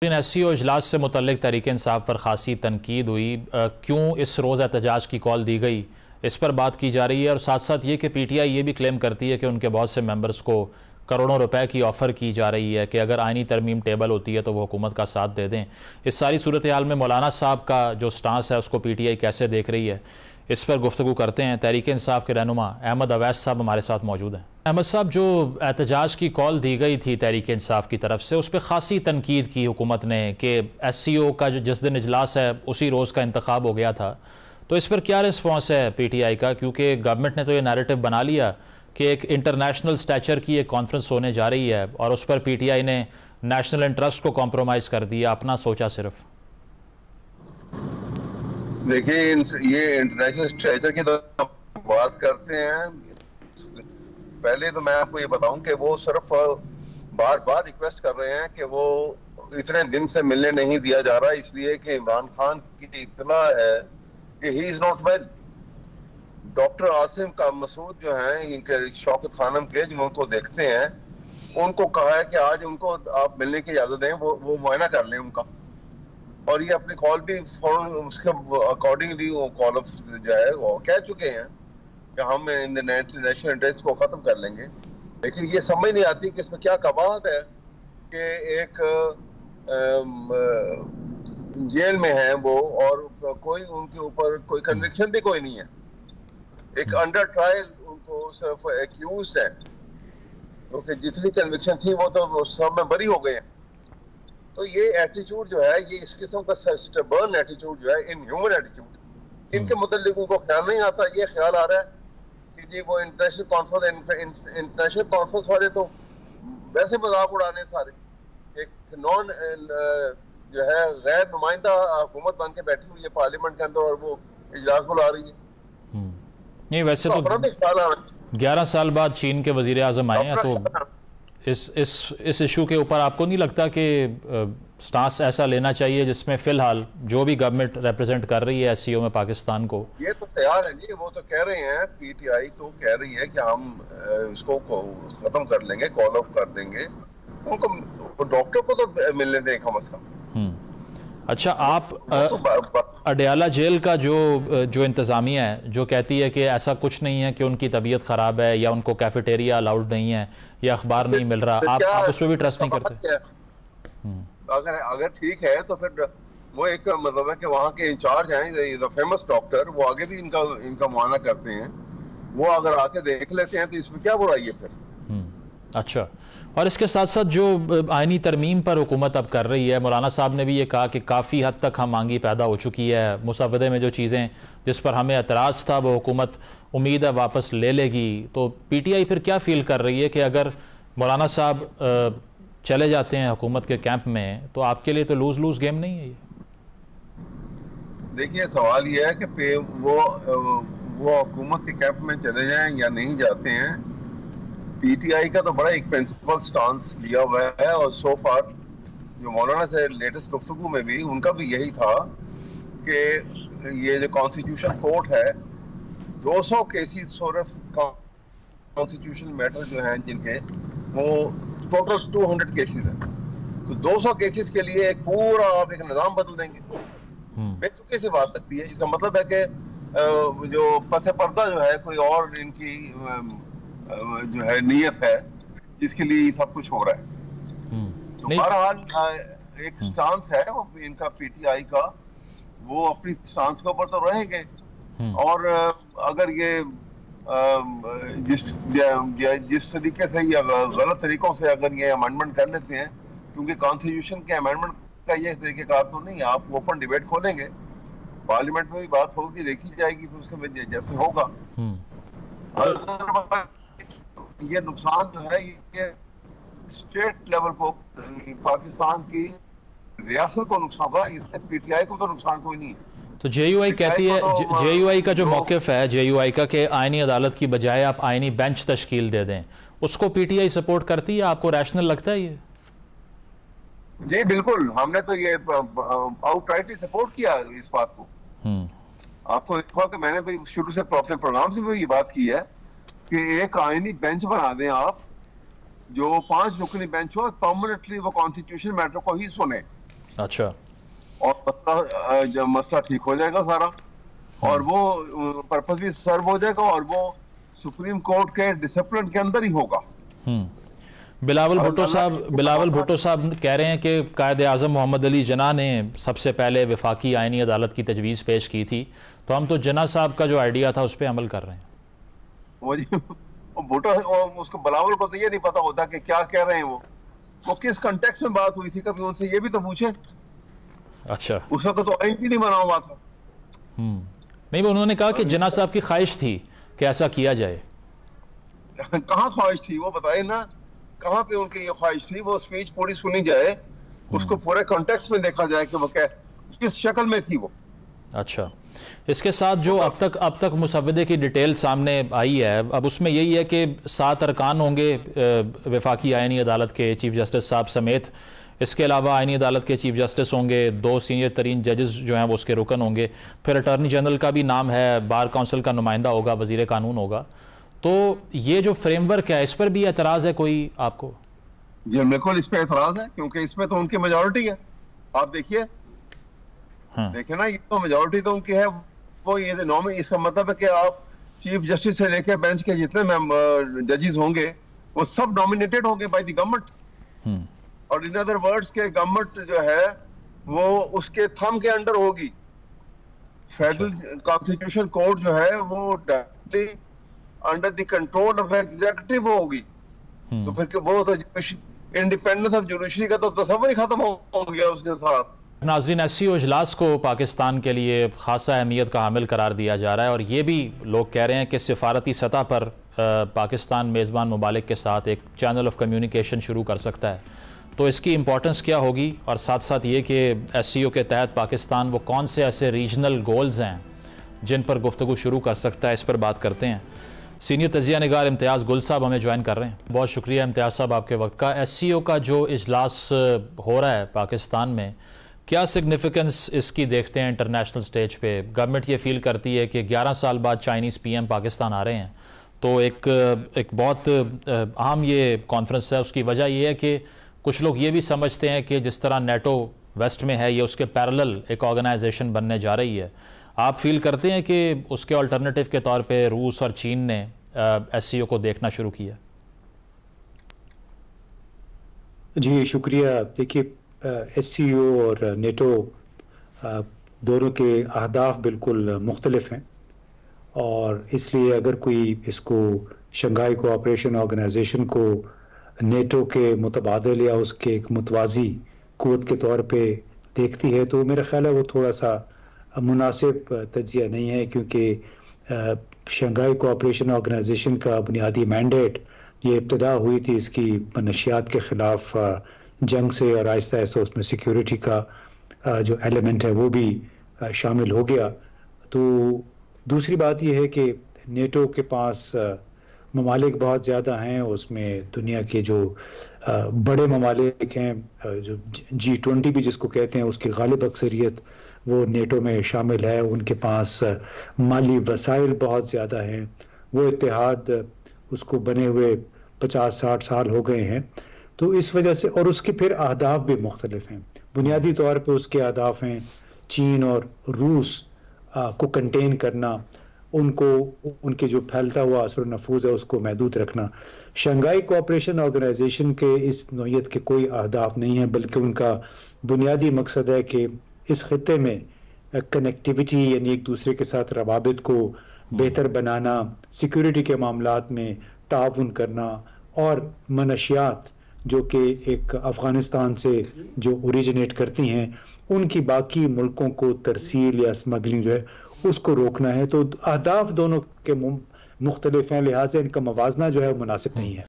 SCO इजलास से मुतल्लिक तहरीक इंसाफ पर खासी तनकीद हुई। क्यों इस रोज़ एहतजाज की कॉल दी गई, इस पर बात की जा रही है। और साथ साथ ये कि पीटीआई ये भी क्लेम करती है कि उनके बहुत से मेंबर्स को करोड़ों रुपए की ऑफ़र की जा रही है कि अगर आइनी तरमीम टेबल होती है तो वो हुकूमत का साथ दे दें। इस सारी सूरत हाल में मौलाना साहब का जो स्टांस है उसको पीटीआई कैसे देख रही है, इस पर गुफ्तगू करते हैं। तहरीक इंसाफ के रहनुमा अहमद अवैस साहब हमारे साथ मौजूद हैं। अहमद साहब, जो एहतजाज की कॉल दी गई थी तहरीक इंसाफ की तरफ से, उस पर खासी तनकीद की हुकूमत ने कि एससीओ का जो जिस दिन इजलास है उसी रोज़ का इंतखाब हो गया था, तो इस पर क्या रिस्पॉन्स है पीटीआई का? क्योंकि गवर्नमेंट ने तो ये नैरेटिव बना लिया कि एक इंटरनेशनल स्टैचर की एक कॉन्फ्रेंस होने जा रही है और उस पर पीटीआई ने नेशनल इंटरेस्ट को कॉम्प्रोमाइज़ कर दिया, अपना सोचा सिर्फ। देखिए, ये इंटरनेशनल स्ट्रेचर की तो बात करते हैं। पहले तो मैं आपको ये बताऊं कि वो सिर्फ बार बार रिक्वेस्ट कर रहे हैं कि वो इतने दिन से मिलने नहीं दिया जा रहा, इसलिए कि इमरान खान की इतना है कि he is not well. Doctor Asim का मसूद जो है, इनके शौकत खानम के, जो उनको देखते हैं, उनको कहा है कि आज उनको आप मिलने की इजाजत दें, वो मुआयना कर लें उनका। और ये अपनी कॉल भी फौरन उसके अकॉर्डिंगली वो कॉल ऑफ जो है वो कह चुके हैं कि हम इन द नेशनल इंटरेस्ट को खत्म कर लेंगे। लेकिन ये समझ नहीं आती कि इसमें क्या कबाहत है कि एक जेल में है वो और कोई उनके ऊपर कोई कन्विक्शन भी कोई नहीं है। एक अंडर ट्रायल उनको सिर्फ एक्यूज्ड है, क्योंकि जितनी कन्विक्शन थी वो तो सब में बरी हो गए हैं। तो ये एटीट्यूड जो है, ये इस किस्म का स्टबर्न एटीट्यूड जो है, इनह्यूमन एटीट्यूड, इनके मुताल्लिक उनको ख्याल नहीं आता। ये ख्याल आ रहा है कि जी वो इंटरनेशनल कॉन्फ्रेंस वाले तो वैसे मजाक उड़ाने सारे, एक नॉन जो है गैर नुमाइंदा हुकूमत बन के बैठी हुई है पार्लियामेंट के अंदर और वो इजलास बुला रही है। नहीं, वैसे तो 11 साल बाद चीन के वजीर आजम आए हैं, तो इस इशू के ऊपर आपको नहीं लगता कि स्टांस ऐसा लेना चाहिए जिसमें फिलहाल जो भी गवर्नमेंट रिप्रेजेंट कर रही है एससीओ में पाकिस्तान को? ये तो तैयार है जी, वो तो कह रहे हैं, पीटीआई तो कह रही है कि हम इसको खत्म कर लेंगे, कॉल ऑफ कर देंगे। उनको डॉक्टर को तो मिलने दें कम से कम। अच्छा, आप अडयाला जेल का जो इंतज़ामिया है जो कहती है कि ऐसा कुछ नहीं है कि उनकी तबीयत ख़राब है या उनको कैफेटेरिया अलाउड नहीं है या अखबार नहीं मिल रहा, आप उस पर भी ट्रस्ट नहीं करते? अगर ठीक है तो फिर वो एक मतलब है कि वहाँ के इंचार्ज हैं फेमस डॉक्टर, वो आगे भी इनका मुआयना करते हैं, वो अगर आके देख लेते हैं तो इसमें क्या बुराई है फिर? अच्छा, और इसके साथ साथ जो आइनी तरमीम पर हुकूमत अब कर रही है, मौलाना साहब ने भी ये कहा कि काफ़ी हद तक हम मांगी पैदा हो चुकी है, मुसवदे में जो चीज़ें जिस पर हमें एतराज़ था वो हुकूमत उम्मीद है वापस ले लेगी। तो पीटीआई फिर क्या फील कर रही है कि अगर मौलाना साहब चले जाते हैं हुकूमत के कैंप में तो आपके लिए तो लूज लूज गेम नहीं है ये? देखिए, सवाल ये है कि वो हुकूमत के कैंप में चले जाएं या नहीं जाते हैं। पीटीआई का तो बड़ा एक प्रिंसिपल स्टांस लिया हुआ है, और सो फार जो मौलाना से लेटेस्ट गुफ्तगू में भी उनका भी यही था कि ये जो कॉन्स्टिट्यूशन कोर्ट है, 200 केसेस सिर्फ कॉन्स्टिट्यूशन मैटर जो हैं जिनके, वो टोटल 200 केसेस है। तो 200 केसेस के लिए एक पूरा आप एक निज़ाम बदल देंगे, बेतुकी से बात लगती है। इसका मतलब है कि जो पसे पर्दा जो है कोई और इनकी जो है नीयत है जिसके लिए सब कुछ हो रहा है। तो बहरहाल एक स्टांस है वो इनका पीटीआई का, वो अपनी स्टांस के ऊपर तो रहेंगे। और अगर ये जिस तरीके से या गलत तरीकों से अगर ये अमेंडमेंट कर लेते हैं, क्योंकि कॉन्स्टिट्यूशन के अमेंडमेंट का ये तरीकेकार तो नहीं, आप ओपन डिबेट खोलेंगे, पार्लियामेंट में भी बात होगी, देखी जाएगी, फिर उसके में जैसे होगा। ये नुकसान जो है ये स्टेट लेवल को, पाकिस्तान की रियासत को नुकसान होगा, इससे पीटीआई को तो नुकसान कोई नहीं है। तो जेयूआई कहती है, जेयूआई का जो मौक़िफ़ है जेयूआई का कि आईनी अदालत की बजाय आप आईनी बेंच तश्कील दे दें, उसको पीटीआई सपोर्ट करती है? आपको रैशनल लगता है ये? जी बिल्कुल, हमने तो ये आउटराइटली सपोर्ट किया इस बात को। आपको देखो कि मैंने भी शुरू से अपने प्रोग्राम से भी ये बात की है कि एक आईनी बेंच बना दें आप, जो 5 रुकनी बेंच हो, परमानेंटली वो कॉन्स्टिट्यूशन मैटर को ही सुने। अच्छा। और जब मसला ठीक हो जाएगा सारा, और वो पर्पस भी सर्व हो जाएगा, और वो सुप्रीम कोर्ट के डिसिप्लिन के अंदर ही होगा। बिलावल भुट्टो साहब कह रहे हैं कि कायदे आज़म मोहम्मद अली जिन्ना ने सबसे पहले वफाकी आइनी अदालत की तजवीज़ पेश की थी, तो हम तो जिन्ना साहब का जो आइडिया था उस पर अमल कर रहे हैं। वो भुट्टो, उसको बिलावल को तो ये नहीं पता होता कि क्या कह रहे हैं वो किस कंटेक्स्ट में बात हुई थी, कभी उनसे ये भी तो पूछे। अच्छा, उस वक्त तो आइन भी नहीं बना हुआ था। नहीं, वो उन्होंने कहा कि जिन्ना साहब की ख्वाहिश थी कि ऐसा किया जाए। कहाँ ख्वाहिश थी वो बताए ना, कहाँ पे उनकी ये ख्वाहिश थी? वो स्पीच पूरी सुनी जाए, उसको पूरे कॉन्टेक्स्ट में देखा जाए कि वो क्या किस शक्ल में थी वो। अच्छा, इसके साथ जो अब तक मुसव्वदे की डिटेल सामने आई है, अब उसमें यही है कि 7 अरकान होंगे वफाकी आइनी अदालत के, चीफ जस्टिस साहब समेत। इसके अलावा आइनी अदालत के चीफ जस्टिस होंगे, 2 सीनियर तरीन जजेस जो हैं वो उसके रुकन होंगे, फिर अटॉर्नी जनरल का भी नाम है, बार काउंसिल का नुमाइंदा होगा, वजीर कानून होगा। तो ये जो फ्रेमवर्क है, इस पर भी एतराज़ है कोई आपको? ये बिल्कुल इस पे एतराज़ है, क्योंकि इसमें तो उनकी मेजॉरिटी है। आप देखिए, देखिए ना, ये तो मेजॉरिटी तो उनकी है। वो ये नॉम, इसका मतलब है कि आप चीफ जस्टिस से लेकर बेंच के जितने जजेस होंगे वो सब नॉमिनेटेड होंगे बाय द गवर्नमेंट, और इन अदर वर्ड्स के गवर्नमेंट जो है वो उसके थंब के अंडर होगी। फेडरल कॉन्स्टिट्यूशन कोर्ट जो है वो directly under the control of executive होगी। तो फिर वो तो इंडिपेंडेंस ऑफ जुडिशरी का तो तस्वर ही खत्म हो गया उसके साथ। नाज़रीन, SCO इजलास को पाकिस्तान के लिए खासा अहमियत का हामिल करार दिया जा रहा है, और ये भी लोग कह रहे हैं कि सिफारती सतह पर पाकिस्तान मेज़बान ममालिक के साथ एक चैनल ऑफ कम्युनिकेशन शुरू कर सकता है। तो इसकी इम्पोर्टेंस क्या होगी, और साथ साथ ये कि SCO के तहत पाकिस्तान वो कौन से ऐसे रीजनल गोल्स हैं जिन पर गुफ्तगू शुरू कर सकता है, इस पर बात करते हैं। सीनियर तजिया निगार इम्तियाज़ गुल साहब हमें ज्वाइन कर रहे हैं। बहुत शुक्रिया इम्तियाज़ साहब आपके वक्त का। SCO का जो इजलास हो रहा है पाकिस्तान में, क्या सिग्निफिकेंस इसकी देखते हैं इंटरनेशनल स्टेज पे? गवर्नमेंट ये फील करती है कि 11 साल बाद चाइनीज़ PM पाकिस्तान आ रहे हैं, तो एक बहुत आम ये कॉन्फ्रेंस है। उसकी वजह ये है कि कुछ लोग ये भी समझते हैं कि जिस तरह NATO वेस्ट में है, ये उसके पैरेलल एक ऑर्गेनाइजेशन बनने जा रही है। आप फील करते हैं कि उसके अल्टरनेटिव के तौर पे रूस और चीन ने SCO को देखना शुरू किया? जी शुक्रिया। देखिए, SCO और NATO दोनों के अहदाफ बिल्कुल मुख्तलिफ हैं, और इसलिए अगर कोई इसको शंघाई कोऑपरेशन ऑर्गेनाइजेशन को NATO के मुतबादिल या उसके एक मुतवाज़ी क़ुव्वत के तौर पे देखती है, तो मेरा ख्याल है वो थोड़ा सा मुनासिब तज्ज़िया नहीं है, क्योंकि शंघाई कोऑपरेशन ऑर्गेनाइजेशन का बुनियादी मैंडेट, ये इब्तिदा हुई थी इसकी मनशियात के ख़िलाफ़ जंग से, और आहिस्ता आहिस्ता उसमें सिक्योरिटी का जो एलिमेंट है वो भी शामिल हो गया। तो दूसरी बात यह है कि NATO के पास ममालिक बहुत ज़्यादा हैं, उसमें दुनिया के जो बड़े ममालिक हैं, जो G20 भी जिसको कहते हैं, उसकी गालिब अक्सरियत वो NATO में शामिल है। उनके पास माली वसाइल बहुत ज़्यादा हैं। वो इत्तेहाद उसको बने हुए 50-60 साल हो गए हैं। तो इस वजह से, और उसके फिर अहदाफ भी मुख्तलिफ हैं। बुनियादी तौर पे उसके अहदाफ हैं चीन और रूस को कंटेन करना, उनको उनके जो फैलता हुआ असर नफूज है उसको महदूद रखना। शंघाई कोऑपरेशन ऑर्गेनाइजेशन के इस नौयत के कोई अहदाफ नहीं है, बल्कि उनका बुनियादी मकसद है कि इस खित्ते में कनेक्टिविटी, यानी एक दूसरे के साथ रवाबित को बेहतर बनाना, सिक्योरिटी के मामलात में ताउन करना, और मनशियात जो कि एक अफ़गानिस्तान से जो ओरिजिनेट करती हैं, उनकी बाकी मुल्कों को तरसील या स्मगलिंग जो है उसको रोकना है। तो अहदाफ दोनों के मुख्तलिफ हैं, लिहाजा इनका मवाजना जो है मुनासिब नहीं है।